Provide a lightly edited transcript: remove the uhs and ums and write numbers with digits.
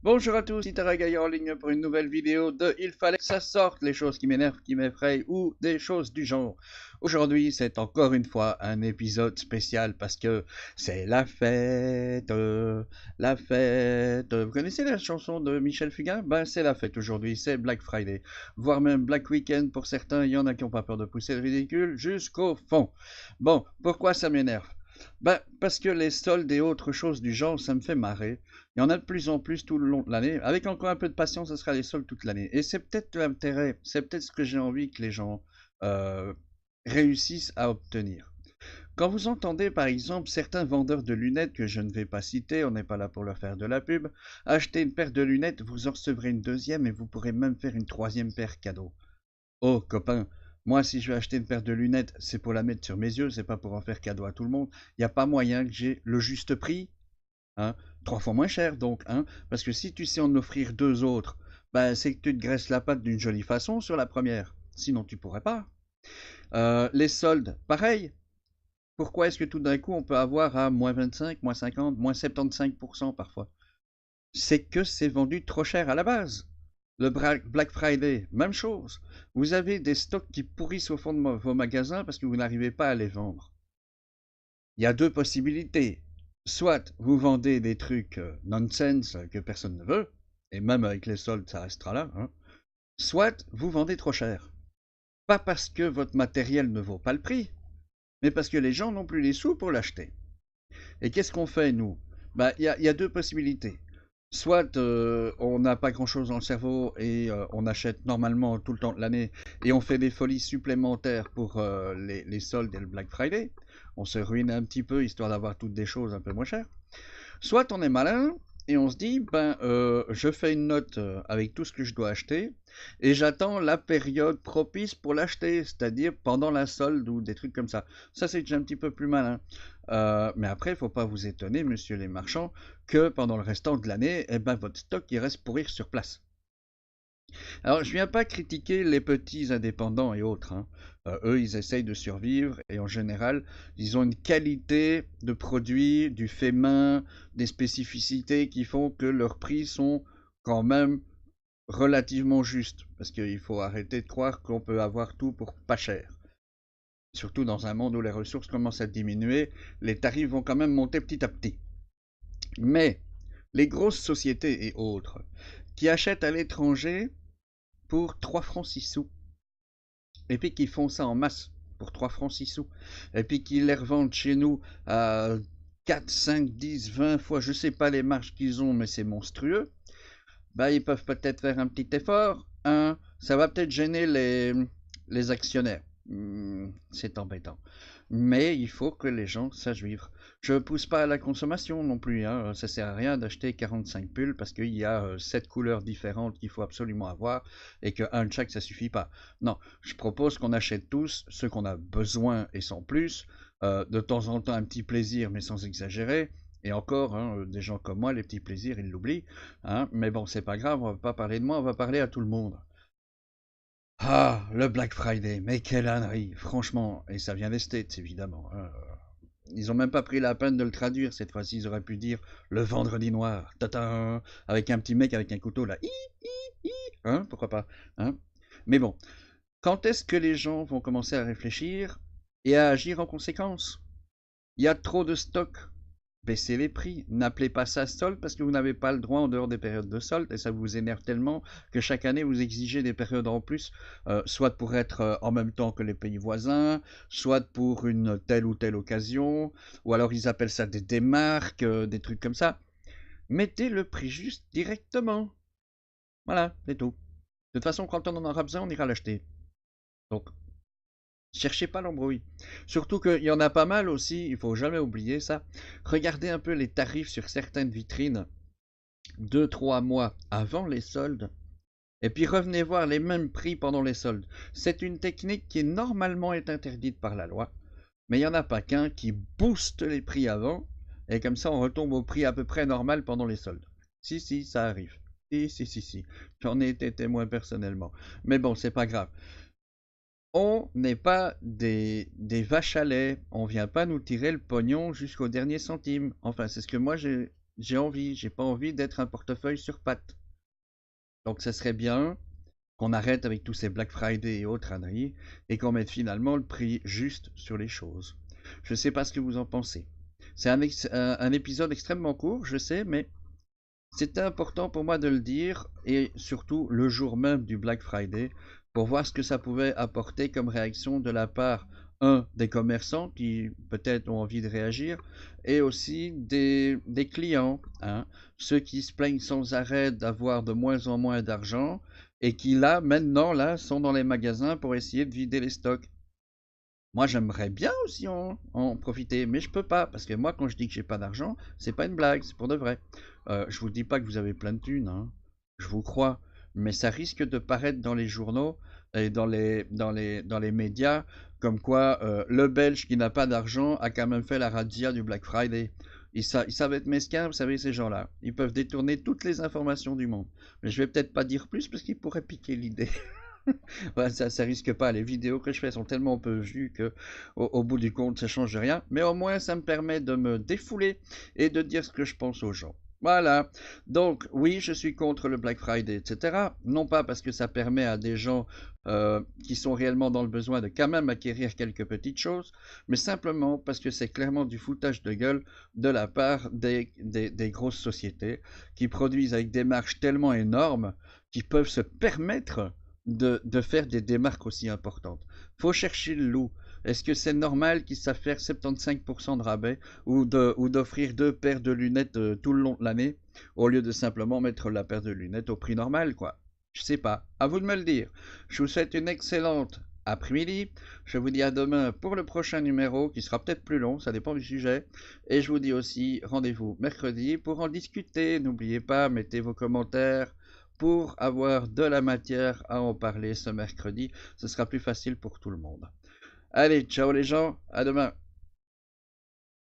Bonjour à tous, c'est Gaillard en ligne pour une nouvelle vidéo de Il fallait que ça sorte, les choses qui m'énervent, qui m'effrayent ou des choses du genre. Aujourd'hui, c'est encore une fois un épisode spécial parce que c'est la fête, la fête. Vous connaissez la chanson de Michel Fugain? Ben, c'est la fête aujourd'hui, c'est Black Friday, voire même Black Weekend pour certains. Il y en a qui n'ont pas peur de pousser le ridicule jusqu'au fond. Bon, pourquoi ça m'énerve? Ben, parce que les soldes et autres choses du genre, ça me fait marrer. Il y en a de plus en plus tout le long de l'année. Avec encore un peu de patience, ce sera les soldes toute l'année. Et c'est peut-être l'intérêt, c'est peut-être ce que j'ai envie que les gens euh, réussissent à obtenir. Quand vous entendez par exemple certains vendeurs de lunettes que je ne vais pas citer, on n'est pas là pour leur faire de la pub, acheter une paire de lunettes, vous en recevrez une deuxième et vous pourrez même faire une troisième paire cadeau. Oh copain, moi si je vais acheter une paire de lunettes, c'est pour la mettre sur mes yeux, c'est pas pour en faire cadeau à tout le monde. Il n'y a pas moyen que j'ai le juste prix. Hein, 3 fois moins cher donc, hein, parce que si tu sais en offrir deux autres, ben, c'est que tu te graisses la patte d'une jolie façon sur la première, sinon tu pourrais pas. Les soldes, pareil. Pourquoi est-ce que tout d'un coup on peut avoir à moins 25, moins 50, moins 75% parfois? C'est que c'est vendu trop cher à la base. Le Black Friday, même chose. Vous avez des stocks qui pourrissent au fond de vos magasins parce que vous n'arrivez pas à les vendre. Il y a deux possibilités. Soit vous vendez des trucs nonsense que personne ne veut, et même avec les soldes, ça restera là. Hein. Soit vous vendez trop cher. Pas parce que votre matériel ne vaut pas le prix, mais parce que les gens n'ont plus les sous pour l'acheter. Et qu'est-ce qu'on fait, nous? Bah, y a deux possibilités. Soit on n'a pas grand-chose dans le cerveau et on achète normalement tout le temps de l'année et on fait des folies supplémentaires pour les soldes et le Black Friday. On se ruine un petit peu histoire d'avoir toutes des choses un peu moins chères. Soit on est malin et on se dit, ben, je fais une note avec tout ce que je dois acheter et j'attends la période propice pour l'acheter, c'est-à-dire pendant la solde ou des trucs comme ça. Ça, c'est déjà un petit peu plus malin. Mais après, il ne faut pas vous étonner, monsieur les marchands, que pendant le restant de l'année, eh ben, votre stock il reste pourrir sur place. Alors, je viens pas critiquer les petits indépendants et autres. Hein. Eux, ils essayent de survivre et en général, ils ont une qualité de produit, du fait main, des spécificités qui font que leurs prix sont quand même relativement justes. Parce qu'il faut arrêter de croire qu'on peut avoir tout pour pas cher. Surtout dans un monde où les ressources commencent à diminuer, les tarifs vont quand même monter petit à petit. Mais les grosses sociétés et autres qui achètent à l'étranger pour 3 francs 6 sous, et puis qui font ça en masse pour 3 francs 6 sous, et puis qui les revendent chez nous à 4, 5, 10, 20 fois, je sais pas les marges qu'ils ont, mais c'est monstrueux, bah, ils peuvent peut-être faire un petit effort. Hein. Ça va peut-être gêner les actionnaires. C'est embêtant. Mais il faut que les gens sachent vivre. Je ne pousse pas à la consommation non plus. Hein. Ça sert à rien d'acheter 45 pulls parce qu'il y a 7 couleurs différentes qu'il faut absolument avoir et qu'un de chaque ça suffit pas. Non, je propose qu'on achète tous ce qu'on a besoin et sans plus. De temps en temps un petit plaisir mais sans exagérer. Et encore, hein, des gens comme moi, les petits plaisirs, ils l'oublient. Hein. Mais bon, c'est pas grave, on va pas parler de moi, on va parler à tout le monde. Ah, le Black Friday, mais quelle ânerie, franchement. Et ça vient des States, évidemment. Hein. Ils ont même pas pris la peine de le traduire cette fois-ci. Ils auraient pu dire le vendredi noir, tata, avec un petit mec avec un couteau là. Hein, pourquoi pas. Hein. Mais bon, quand est-ce que les gens vont commencer à réfléchir et à agir en conséquence? Il y a trop de stocks. Baissez les prix. N'appelez pas ça solde parce que vous n'avez pas le droit en dehors des périodes de solde et ça vous énerve tellement que chaque année vous exigez des périodes en plus, soit pour être en même temps que les pays voisins, soit pour une telle ou telle occasion, ou alors ils appellent ça des démarques, des trucs comme ça. Mettez le prix juste directement. Voilà, c'est tout. De toute façon, quand on en aura besoin, on ira l'acheter. Donc, cherchez pas l'embrouille. Surtout qu'il y en a pas mal aussi, il faut jamais oublier ça. Regardez un peu les tarifs sur certaines vitrines 2, 3 mois avant les soldes, et puis revenez voir les mêmes prix pendant les soldes. C'est une technique qui normalement est interdite par la loi, mais il n'y en a pas qu'un qui booste les prix avant, et comme ça on retombe au prix à peu près normal pendant les soldes. Si, si, ça arrive. Si, si, si, si. J'en ai été témoin personnellement. Mais bon, c'est pas grave. On n'est pas des vaches à lait. On vient pas nous tirer le pognon jusqu'au dernier centime. Enfin, c'est ce que moi j'ai pas envie d'être un portefeuille sur pattes. Donc ça serait bien qu'on arrête avec tous ces Black Friday et autres âneries et qu'on mette finalement le prix juste sur les choses. Je ne sais pas ce que vous en pensez. C'est un épisode extrêmement court, je sais, mais c'était important pour moi de le dire, et surtout le jour même du Black Friday, pour voir ce que ça pouvait apporter comme réaction de la part, des commerçants qui peut-être ont envie de réagir, et aussi des clients, hein, ceux qui se plaignent sans arrêt d'avoir de moins en moins d'argent, et qui là, maintenant, là, sont dans les magasins pour essayer de vider les stocks. Moi, j'aimerais bien aussi en profiter, mais je peux pas, parce que moi, quand je dis que j'ai pas d'argent, c'est pas une blague, c'est pour de vrai. Je vous dis pas que vous avez plein de thunes, hein. Je vous crois, mais ça risque de paraître dans les journaux et dans les médias, comme quoi le Belge qui n'a pas d'argent a quand même fait la razzia du Black Friday. Ils savent être mesquins, vous savez, ces gens-là. Ils peuvent détourner toutes les informations du monde. Mais je vais peut-être pas dire plus parce qu'ils pourraient piquer l'idée. Ouais, ça risque pas. Les vidéos que je fais sont tellement peu vues que, au bout du compte, ça change rien. Mais au moins, ça me permet de me défouler et de dire ce que je pense aux gens. Voilà. Donc, oui, je suis contre le Black Friday, etc. Non pas parce que ça permet à des gens qui sont réellement dans le besoin de quand même acquérir quelques petites choses, mais simplement parce que c'est clairement du foutage de gueule de la part des grosses sociétés qui produisent avec des marges tellement énormes qu'ils peuvent se permettre de faire des démarques aussi importantes. Faut chercher le loup. Est-ce que c'est normal qu'ils savent faire 75% de rabais ou d'offrir deux paires de lunettes tout le long de l'année au lieu de simplement mettre la paire de lunettes au prix normal, quoi? Je sais pas. À vous de me le dire. Je vous souhaite une excellente après-midi. Je vous dis à demain pour le prochain numéro qui sera peut-être plus long, ça dépend du sujet. Et je vous dis aussi rendez-vous mercredi pour en discuter. N'oubliez pas, mettez vos commentaires pour avoir de la matière à en parler ce mercredi. Ce sera plus facile pour tout le monde. Allez, ciao les gens, à demain.